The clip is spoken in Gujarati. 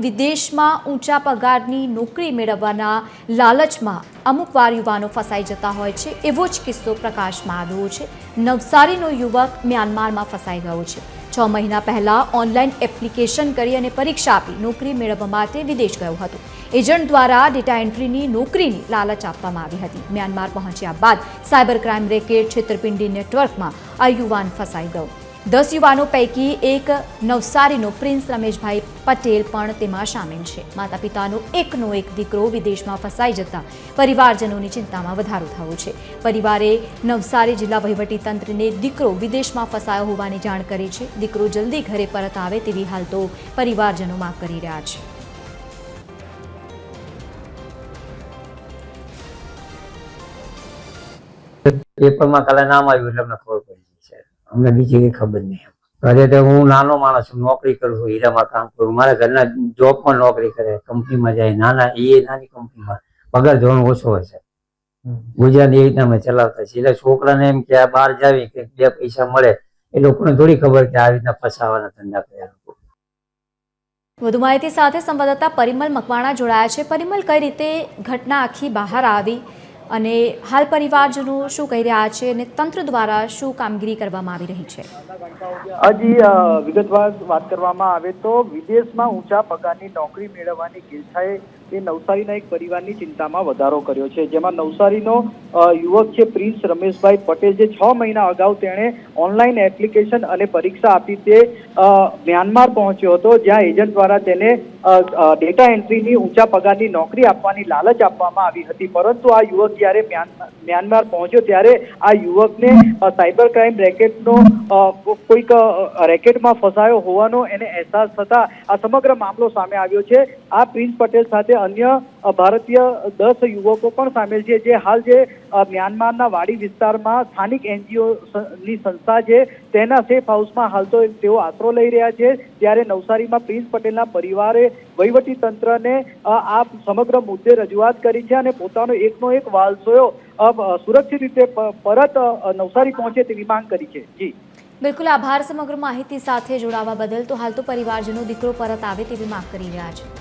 વિદેશમાં ઊંચા પગારની નોકરી મેળવવાના લાલચમાં અમુકવાર યુવાનો ફસાઈ જતા હોય છે। એવો જ કિસ્સો પ્રકાશમાં આવ્યો છે। નવસારીનો યુવક મ્યાનમારમાં ફસાઈ ગયો છે। 6 મહિના પહેલા ઓનલાઈન એપ્લિકેશન કરી અને પરીક્ષા આપી નોકરી મેળવવા માટે વિદેશ ગયો હતો। એજન્ટ દ્વારા ડેટા એન્ટ્રીની નોકરીની લાલચ આપવામાં આવી હતી। મ્યાનમાર પહોંચ્યા બાદ સાયબર ક્રાઇમ રેકેટ છેતરપિંડી નેટવર્કમાં આ યુવાન ફસાઈ ગયો। 10 યુવાનો પૈકી એક નવસારીનો પ્રિન્સ રમેશભાઈ પટેલ પણ તેમાં સામેલ છે। માતા પિતાનો એકનો એક દીકરો વિદેશમાં ફસાઈ જતા પરિવારજનોની ચિંતામાં વધારો થયો છે। પરિવારે નવસારી જિલ્લા વહીવટીતંત્રને દીકરો વિદેશમાં ફસાયો હોવાની જાણ કરી છે। દીકરો જલ્દી ઘરે પરત આવે તેવી હાલ તો પરિવારજનો માંગ કરી રહ્યા છે। પેપરમાં કાલે નામ આવ્યું એટલે અમને ખબર પડી છે। અમને બીજી કઈ ખબર નહીં। ઘરે તો હું નાનો માણસ છું, નોકરી કરું છું, હીરામાં કામ કરું। મારા ઘરના જોબમાં નોકરી કરે, કંપનીમાં જાય, નાની કંપનીમાં પગાર ધોરણ ઓછો હોય છે। ગુજરાત એ રીતના અમે ચલાવતા છીએ। એટલે છોકરાને એમ કે આ બહાર જાવી કે 2 પૈસા મળે, એ લોકોને થોડી ખબર કે આ રીતના ફસાવાના ધંધા કર્યા। વધુ માહિતી સાથે સંવાદદાતા પરિમલ મકવાણા જોડાયા છે। પરિમલ, કઈ રીતે ઘટના આખી બહાર આવી અને હાલ પરિવારજનો શું કહી રહ્યા છે અને તંત્ર દ્વારા શું કામગીરી કરવામાં આવી રહી છે? હજી વિગતવાર વાત કરવામાં આવે તો વિદેશમાં ઊંચા પગારની નોકરી મેળવવાની ગિરથાએ એ નવસારીના એક પરિવારની ચિંતામાં વધારો કર્યો છે। જેમાં નવસારીનો યુવક છે પ્રિન્સ રમેશભાઈ પટેલ, જે 6 મહિના અગાઉ તેણે ઓનલાઈન એપ્લિકેશન અને પરીક્ષા આપી તે મ્યાનમાર પહોંચ્યો હતો, જ્યાં એજન્ટ દ્વારા તેને ડેટા એન્ટ્રીની ઊંચા પગારની નોકરી આપવાની લાલચ આપવામાં આવી હતી। પરંતુ આ યુવક જ્યારે મ્યાનમાર પહોંચ્યો ત્યારે આ યુવકને સાયબર ક્રાઇમ રેકેટનો કોઈક રેકેટમાં ફસાયો હોવાનો એને અહેસાસ થતા આ સમગ્ર મામલો સામે આવ્યો છે। આ પ્રિન્સ પટેલ સાથે અન્ય ભારતીય 10 યુવકો પણ સામેલ છે, જે હાલ જે મ્યાનમારના વાડી વિસ્તારમાં સ્થાનિક NGO ની સંસ્થા છે તેના સેફ હાઉસમાં હાલ તો તેઓ આશરો લઈ રહ્યા છે। ત્યારે નવસારીમાં પ્રિન્સ પટેલના પરિવારે વહીવટી તંત્રને આ સમગ્ર મુદ્દે રજૂઆત કરી છે અને પોતાનો એકનો એક વાલસોયો સુરક્ષિત રીતે પરત નવસારી પહોંચે તેવી માંગ કરી છે। જી બિલકુલ, આભાર સમગ્ર માહિતી સાથે જોડાવા બદલ। તો હાલ તો પરિવારજનો દીકરો પરત આવે તેવી માંગ કરી રહ્યા છે।